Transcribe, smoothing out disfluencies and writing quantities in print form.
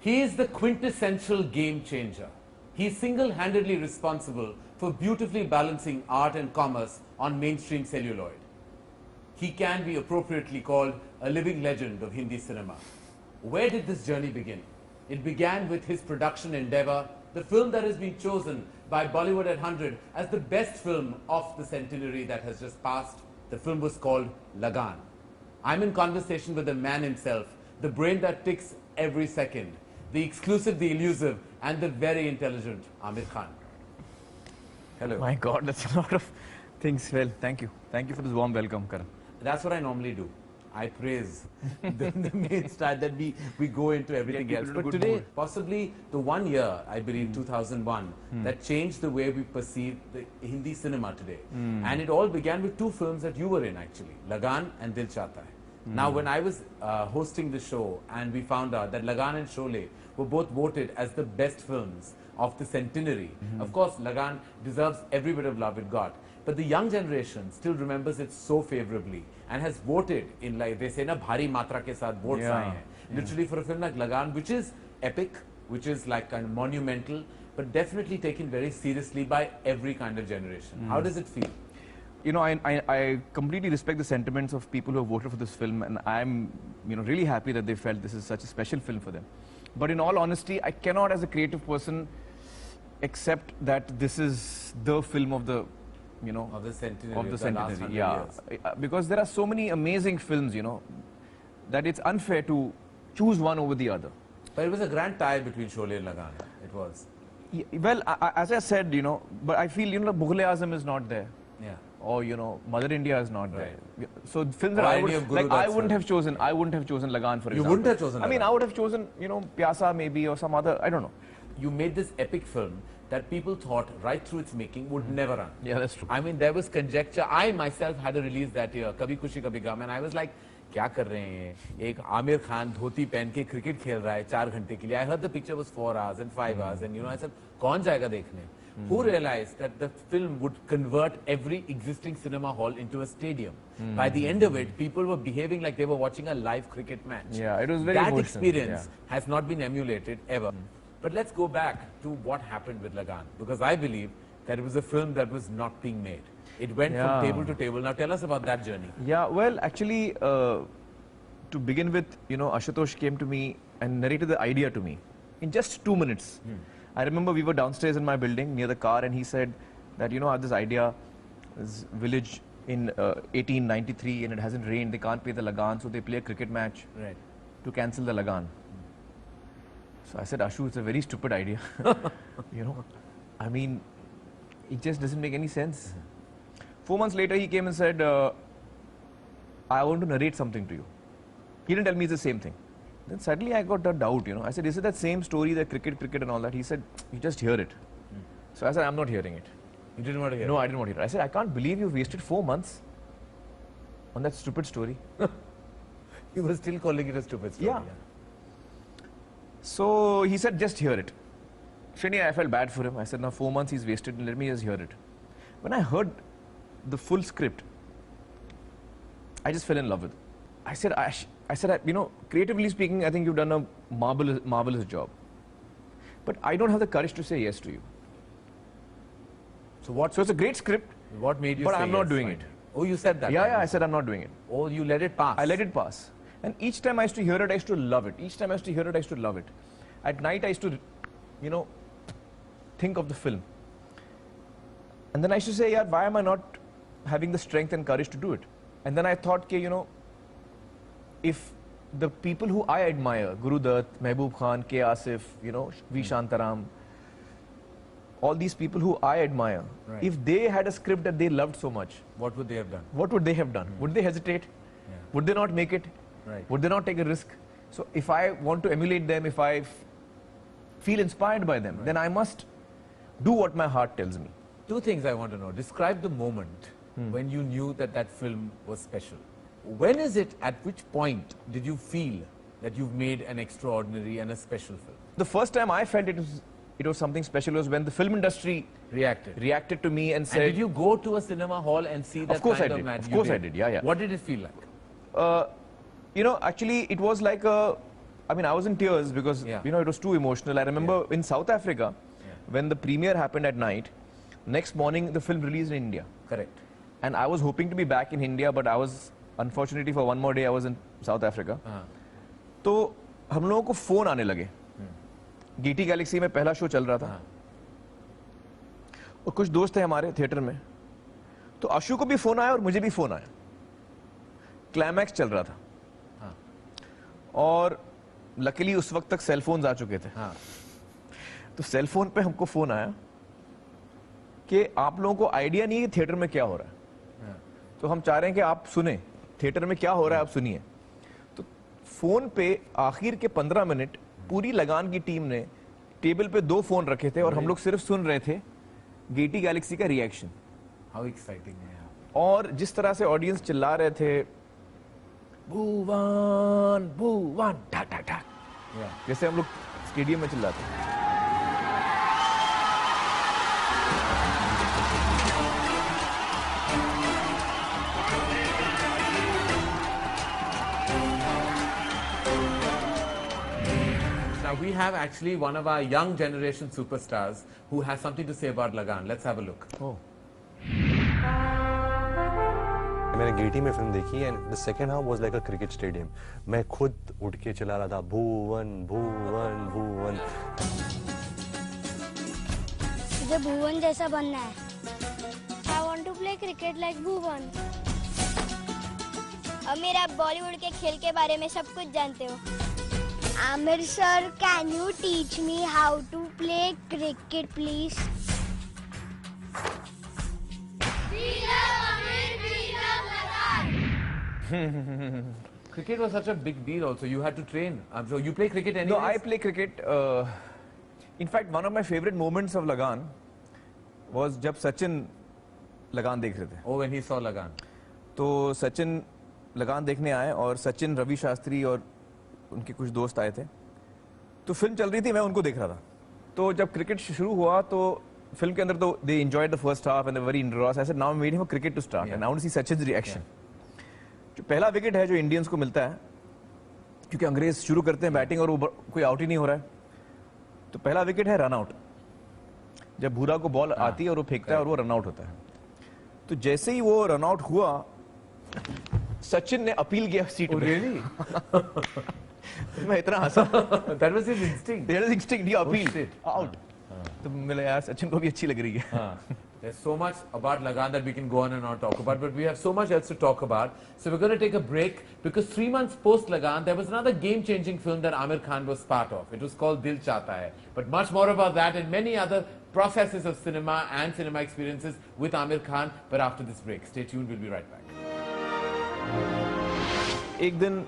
He is the quintessential game changer. He is single-handedly responsible for beautifully balancing art and commerce on mainstream celluloid. He can be appropriately called a living legend of Hindi cinema. Where did this journey begin? It began with his production endeavor, the film that has been chosen by Bollywood at 100 as the best film of the centenary that has just passed. The film was called Lagaan. I'm in conversation with the man himself, the brain that ticks every second, the exclusive, the elusive, and the very intelligent Aamir Khan. Hello. My God, that's a lot of things. Well, thank you. Thank you for this warm welcome, Karan. That's what I normally do. I praise the main star, that we go into everything else. But today, possibly the 1 year, I believe, 2001, that changed the way we perceive the Hindi cinema today. And it all began with two films that you were in, actually, Lagaan and Dil Chahta Hai. Now, when I was hosting the show and we found out that Lagaan and Sholay were both voted as the best films of the centenary, of course, Lagaan deserves every bit of love it got. But the young generation still remembers it so favorably and has voted in, like they say, na bhari matra ke saath votes aaye hain. Literally for a film like Lagaan, which is epic, which is like kind of monumental, but definitely taken very seriously by every kind of generation. How does it feel? You know, I completely respect the sentiments of people who have voted for this film, and I'm, really happy that they felt this is such a special film for them. But in all honesty, I cannot, as a creative person, accept that this is the film of the, Of the centenary. of the centenary. Last 100 Yeah, years. because there are so many amazing films, that it's unfair to choose one over the other. But it was a grand tie between Sholay and Lagaan. It was. Yeah, well, as I said, but I feel, Mughal-e-Azam is not there. Yeah. Or Mother India is not there. So films Or that any of Guru I Dutt's wouldn't have films. chosen. I wouldn't have chosen Lagaan, for example. You wouldn't have chosen I mean, Lagaan. I would have chosen, Pyasa maybe, or some other. I don't know. You made this epic film that people thought right through its making would never run. Yeah, that's true. I mean, there was conjecture. I myself had a release that year, Kabhi Khushi Kabhi Gham, and I was like, क्या कर रहे हैं? एक आमिर खान धोती पहन के cricket खेल रहा है 4 घंटे के लिए. I heard the picture was 4 hours and 5 hours, and I said, कौन जाएगा देखने? Who realized that the film would convert every existing cinema hall into a stadium? By the end of it, people were behaving like they were watching a live cricket match. Yeah, it was very That emotional, experience has not been emulated ever. But let's go back to what happened with Lagaan, because I believe that it was a film that was not being made. It went from table to table. Now tell us about that journey. Yeah, well, actually, to begin with, Ashutosh came to me and narrated the idea to me in just 2 minutes. I remember we were downstairs in my building near the car, and he said that, I have this idea, this village in 1893, and it hasn't rained, they can't pay the Lagaan, so they play a cricket match to cancel the Lagaan. So I said, Ashu, it's a very stupid idea. I mean, it just doesn't make any sense. 4 months later, he came and said, I want to narrate something to you. He didn't tell me it's the same thing. Then suddenly I got a doubt, I said, is it that same story, the cricket and all that? He said, you just hear it. So I said, I'm not hearing it. You didn't want to hear No, it? I didn't want to hear it. I said, I can't believe you wasted 4 months on that stupid story. You were still calling it a stupid story. Yeah. So he said, just hear it. Shani, I felt bad for him. I said, now 4 months he's wasted, let me just hear it. When I heard the full script, I just fell in love with it. I said, creatively speaking, I think you've done a marvelous job. But I don't have the courage to say yes to you. So it's a great script. What made you But say I'm not yes, doing fine? it. Oh, you said that? Yeah, I said I'm not doing it. Oh, you let it pass? I let it pass. And each time I used to hear it, I used to love it. Each time I used to hear it, I used to love it. At night, I used to, think of the film. And then I used to say, yeah, why am I not having the strength and courage to do it? And then I thought, if the people who I admire, Guru Dutt, Mehboob Khan, K. Asif, V. Shantaram, all these people who I admire, if they had a script that they loved so much, what would they have done? what would they have done? Would they hesitate? Yeah. Would they not make it? Right. Would they not take a risk? So if I want to emulate them, if I feel inspired by them, then I must do what my heart tells me. Two things I want to know. Describe the moment when you knew that that film was special. When is it, at which point did you feel that you've made an extraordinary and a special film? The first time I felt it was something special was when the film industry reacted to me and said... And did you go to a cinema hall and see that Of course kind I of did. match? Of course I did, yeah. What did it feel like? Actually, it was like a I mean, I was in tears because Yeah. you know it was too emotional. I remember in South Africa, when the premiere happened at night, next morning the film released in India, Correct. and I was hoping to be back in India, but I was unfortunately for one more day I was in South Africa. तो हम लोगों को phone आने लगे. GT Galaxy में पहला show चल रहा था और कुछ दोस्त थे हमारे थिएटर में, तो अशु को भी फोन आया और मुझे भी फोन आया. क्लाइमैक्स चल रहा था और लकीली उस वक्त तक सेल फोन्स आ चुके थे. तो सेल फोन पे हमको फोन आया कि आप लोगों को आइडिया नहीं है कि थिएटर में क्या हो रहा है, तो हम चाह रहे हैं कि आप सुने थिएटर में क्या हो रहा है, आप सुनिए. तो फोन पे आखिर के 15 मिनट पूरी लगान की टीम ने टेबल पे 2 फोन रखे थे और हम लोग सिर्फ सुन रहे थे GT गैलेक्सी का रिएक्शन. How exciting! और जिस तरह से ऑडियंस चिल्ला रहे थे, भूवन भूवन ढाक ढाक ढाक, जैसे हम लोग स्टेडियम में चिल्लाते हैं. Now we have actually one of our young generation superstars who has something to say about Lagan. Let's have a look. Oh. मैंने गेटी में फिल्म देखी and the second half was like a cricket stadium. मैं खुद उठ के चला रहा था भुवन भुवन भुवन. मुझे भुवन जैसा बनना है. I want to play cricket like Bhuvan. Aamir, आप बॉलीवुड के खेल के बारे में सब कुछ जानते हो. Aamir sir, can you teach me how to play cricket please? Cricket was such a big deal also. You had to train. So you play cricket No, anyway? I play cricket. In fact, one of my favorite moments of Lagan was जब सचिन लगान देख रहे थे. Oh, when he saw Lagan. तो सचिन लगान देखने आए और सचिन, रवि शास्त्री और उनके कुछ दोस्त आए थे. तो फिल्म चल रही थी, मैं उनको देख रहा था. तो जब क्रिकेट शुरू हुआ तो फिल्म के अंदर तो they enjoyed the first half and very interest. I said now I am waiting for cricket to start and I want to see Sachin's reaction. जो पहला विकेट है जो इंडियंस को मिलता है, क्योंकि अंग्रेज शुरू करते हैं बैटिंग और वो कोई आउट ही नहीं हो रहा है, तो पहला विकेट है रन आउट. जब भूरा को बॉल आती है और वो फेंकता है और वो रन आउट होता है. तो जैसे ही वो रन आउट हुआ, सचिन ने अपील किया सीट Oh, पे. really? मैं इतना हंसा. That was his instinct. There is instinct, he appealed. shit. Out. तो मिला यार सचिन को भी अच्छी लग रही है. There's so much about Lagan that we can go on and on talk about, but we have so much else to talk about. So we're going to take a break because 3 months post Lagan, there was another game-changing film that Amir Khan was part of. It was called Dil Chahta Hai. But much more about that and many other processes of cinema and cinema experiences with Amir Khan. But after this break, stay tuned. We'll be right back. एक दिन